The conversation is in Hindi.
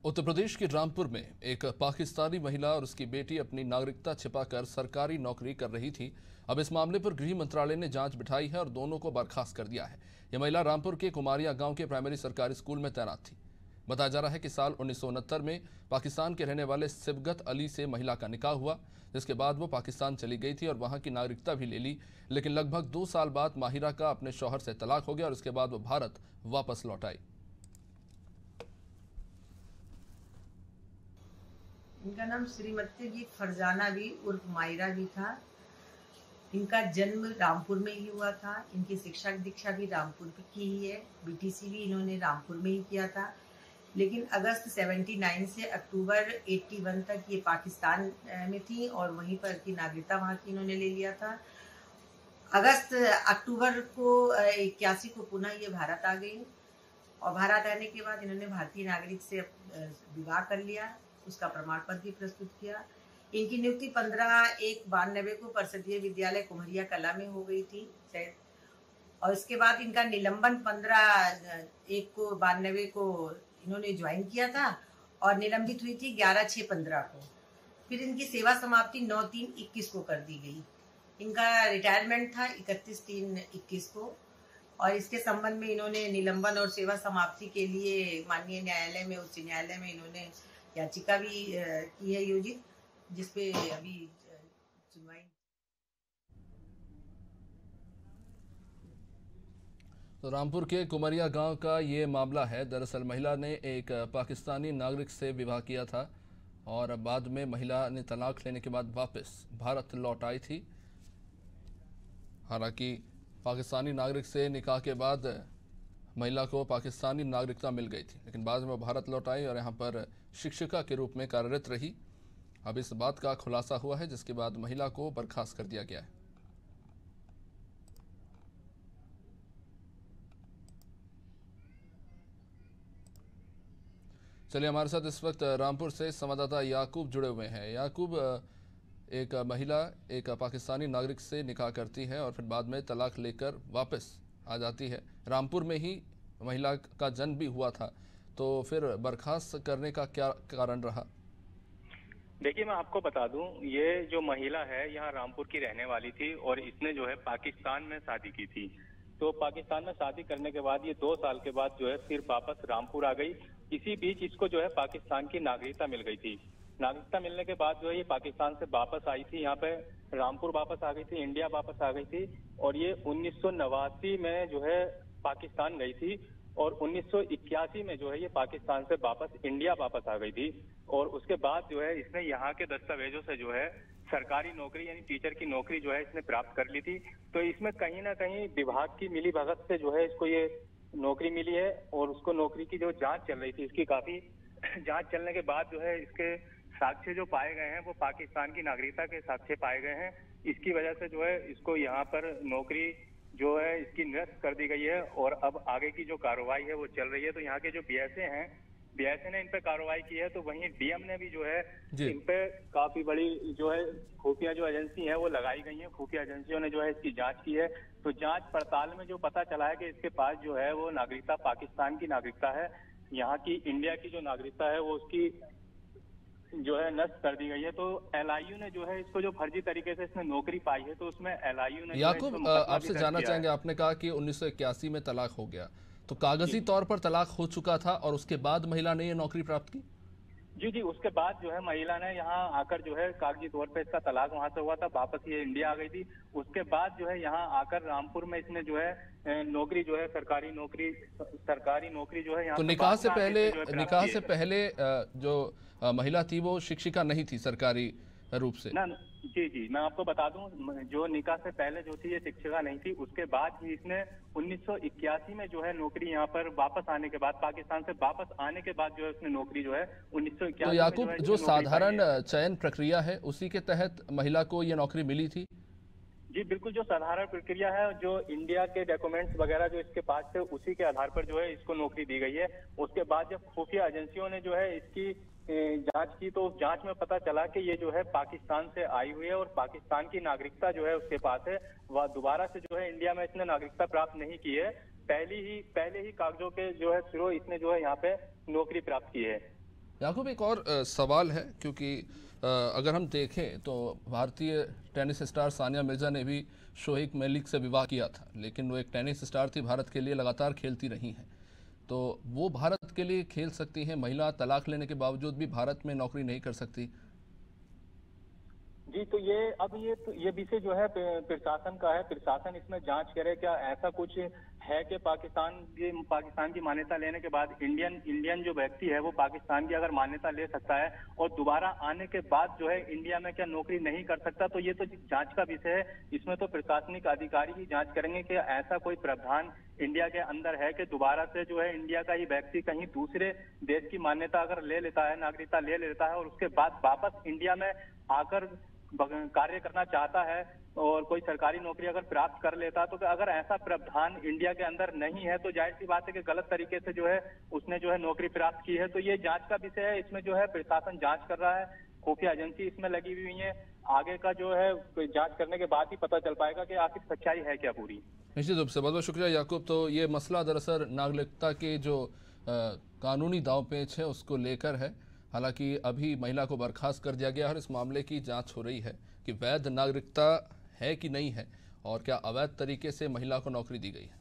उत्तर प्रदेश के रामपुर में एक पाकिस्तानी महिला और उसकी बेटी अपनी नागरिकता छिपाकर सरकारी नौकरी कर रही थी। अब इस मामले पर गृह मंत्रालय ने जांच बिठाई है और दोनों को बर्खास्त कर दिया है। यह महिला रामपुर के कुमारिया गांव के प्राइमरी सरकारी स्कूल में तैनात थी। बताया जा रहा है कि साल 1969 में पाकिस्तान के रहने वाले सिबगत अली से महिला का निकाह हुआ, जिसके बाद वो पाकिस्तान चली गई थी और वहां की नागरिकता भी ले ली। लेकिन लगभग 2 साल बाद माहिरा का अपने शौहर से तलाक हो गया और उसके बाद वो भारत वापस लौट आई। इनका नाम श्रीमती जी फरजाना भी उर्फ मायरा भी था। इनका जन्म रामपुर में ही हुआ था। इनकी शिक्षा दीक्षा भी रामपुर की ही है। बीटीसी भी इन्होंने रामपुर में ही किया था। लेकिन अगस्त 79 से अक्टूबर 81 तक ये पाकिस्तान में थी और वहीं पर की नागरिकता वहाँ की इन्होंने ले लिया था। अक्टूबर को 81 को पुनः ये भारत आ गई और भारत आने के बाद इन्होंने भारतीय नागरिक से विवाह कर लिया। उसका प्रमाण पत्र भी प्रस्तुत किया। इनकी नियुक्ति 15/1/92 को परिषदीय विद्यालय कुमरिया कला में हो गई थी और इसके बाद इनका निलंबन 15/1/92 को इन्होंने ज्वाइन किया था और निलंबित हुई थी 11/6/15 को। फिर इनकी सेवा समाप्ति 9/3/21 को कर दी गई। इनका रिटायरमेंट था 31/3/21 को और इसके संबंध में इन्होंने निलंबन और सेवा समाप्ति के लिए माननीय न्यायालय में, उच्च न्यायालय में इन्होंने याचिका भी की है योजित, जिसपे अभी सुनवाई। तो रामपुर के कुमरिया गांव का ये मामला है। दरअसल महिला ने एक पाकिस्तानी नागरिक से विवाह किया था और बाद में महिला ने तलाक लेने के बाद वापस भारत लौट आई थी। हालांकि पाकिस्तानी नागरिक से निकाह के बाद महिला को पाकिस्तानी नागरिकता मिल गई थी, लेकिन बाद में भारत लौट आई और यहाँ पर शिक्षिका के रूप में कार्यरत रही। अब इस बात का खुलासा हुआ है, जिसके बाद महिला को बर्खास्त कर दिया गया है। चलिए, हमारे साथ इस वक्त रामपुर से संवाददाता याकूब जुड़े हुए हैं। याकूब, एक महिला एक पाकिस्तानी नागरिक से निकाह करती है और फिर बाद में तलाक लेकर वापस आ जाती है। रामपुर में ही महिला का जन्म भी हुआ था, तो फिर बर्खास्त करने का क्या कारण रहा? देखिए, मैं आपको बता दूं, ये जो महिला है यहाँ रामपुर की रहने वाली थी और इसने जो है पाकिस्तान में शादी की थी। तो पाकिस्तान में शादी करने के बाद ये 2 साल के बाद जो है फिर वापस रामपुर आ गई। इसी बीच इसको जो है पाकिस्तान की नागरिकता मिल गई थी। नागरिकता मिलने के बाद जो है ये पाकिस्तान से वापस आई थी, यहाँ पे रामपुर वापस आ गई थी, इंडिया वापस आ गई थी और ये 1989 में जो है पाकिस्तान गई थी और 1981 में जो है ये पाकिस्तान से वापस इंडिया वापस आ गई थी। और उसके बाद जो है इसने यहाँ के दस्तावेजों से जो है सरकारी नौकरी यानी टीचर की नौकरी जो है इसने प्राप्त कर ली थी। तो इसमें कहीं ना कहीं विभाग की मिलीभगत से जो है इसको ये नौकरी मिली है और उसको नौकरी की जो जांच चल रही थी, इसकी काफी जांच चलने के बाद जो है इसके साक्ष्य जो पाए गए हैं वो पाकिस्तान की नागरिकता के साक्ष्य पाए गए हैं। इसकी वजह से जो है इसको यहाँ पर नौकरी जो है इसकी निरस्त कर दी गई है और अब आगे की जो कार्रवाई है वो चल रही है। तो यहाँ के जो बीएसए हैं, बीएसए ने इन पे कार्रवाई की है, तो वहीं डीएम ने भी जो है इन पे काफी बड़ी जो है खुफिया जो एजेंसी है वो लगाई गई है। खुफिया एजेंसियों ने जो है इसकी जांच की है। तो जांच पड़ताल में जो पता चला है कि इसके पास जो है वो नागरिकता पाकिस्तान की नागरिकता है। यहाँ की इंडिया की जो नागरिकता है वो उसकी जो है नष्ट कर दी गई है। तो एलआईयू ने जो है इसको जो फर्जी तरीके से इसने नौकरी पाई है, तो उसमें एलआईयू ने याकूब, आपसे जानना चाहेंगे, आपने कहा कि 1981 में तलाक हो गया, तो कागजी तौर पर तलाक हो चुका था और उसके बाद महिला ने ये नौकरी प्राप्त की? जी, उसके बाद जो है महिला ने यहाँ आकर जो है कागजी तौर पे इसका तलाक वहां से हुआ था, वापस ये इंडिया आ गई थी। उसके बाद जो है यहाँ आकर रामपुर में इसने जो है नौकरी जो है सरकारी नौकरी जो है यहाँ तो निकाह से पहले जो महिला थी वो शिक्षिका नहीं थी सरकारी रूप से? ना, जी, मैं आपको बता दूं, जो निकाह से पहले जो थी ये शिक्षिका नहीं थी। उसके बाद ही इसने 1981 में जो है नौकरी यहाँ पर वापस आने के बाद, पाकिस्तान से वापस आने के बाद जो है उसने नौकरी जो है 1981 तो याकूब, जो साधारण चयन प्रक्रिया है उसी के तहत महिला को ये नौकरी मिली थी? जी बिल्कुल, जो साधारण प्रक्रिया है, जो इंडिया के डॉक्यूमेंट्स वगैरह जो इसके पास थे उसी के आधार पर जो है इसको नौकरी दी गई है। उसके बाद जब खुफिया एजेंसियों ने जो है इसकी जांच की, तो उस जांच में पता चला कि ये जो है पाकिस्तान से आई हुई है और पाकिस्तान की नागरिकता जो है उसके पास है। वह दोबारा से जो है इंडिया में इसने नागरिकता प्राप्त नहीं की है। पहले ही कागजों के जो है थ्रू इसने जो है यहाँ पे नौकरी प्राप्त की है। याकूब, एक और सवाल है, क्योंकि अगर हम देखें तो भारतीय टेनिस स्टार सानिया मिर्जा ने भी शोएब मलिक से विवाह किया था, लेकिन वो एक टेनिस स्टार थी, भारत के लिए लगातार खेलती रही हैं, तो वो भारत के लिए खेल सकती हैं। महिला तलाक लेने के बावजूद भी भारत में नौकरी नहीं कर सकती। जी, तो ये विषय जो है प्रशासन का है। प्रशासन इसमें जांच करे, क्या ऐसा कुछ है कि पाकिस्तान की मान्यता लेने के बाद इंडियन जो व्यक्ति है वो पाकिस्तान की अगर मान्यता ले सकता है और दोबारा आने के बाद जो है इंडिया में क्या नौकरी नहीं कर सकता। तो ये तो जांच का विषय है। इसमें तो प्रशासनिक अधिकारी ही जांच करेंगे कि ऐसा कोई प्रावधान इंडिया के अंदर है कि दोबारा से जो है इंडिया का ही व्यक्ति कहीं दूसरे देश की मान्यता अगर ले लेता है, नागरिकता ले लेता है और उसके बाद वापस इंडिया में आकर कार्य करना चाहता है और कोई सरकारी नौकरी अगर प्राप्त कर लेता है, तो अगर ऐसा प्रावधान इंडिया के अंदर नहीं है तो जाहिर सी बात है कि गलत तरीके से जो है उसने जो है नौकरी प्राप्त की है। तो ये जांच का विषय है। इसमें जो है प्रशासन जांच कर रहा है, खुफिया एजेंसी इसमें लगी हुई है। आगे का जो है जांच करने के बाद ही पता चल पाएगा कि आखिर सच्चाई है क्या पूरी। निश्चित रूप से, बहुत बहुत शुक्रिया याकूब। तो ये मसला दरअसल नागरिकता के जो कानूनी दांव पेच है उसको लेकर है। हालांकि अभी महिला को बर्खास्त कर दिया गया है और इस मामले की जांच हो रही है कि वैध नागरिकता है कि नहीं है और क्या अवैध तरीके से महिला को नौकरी दी गई है।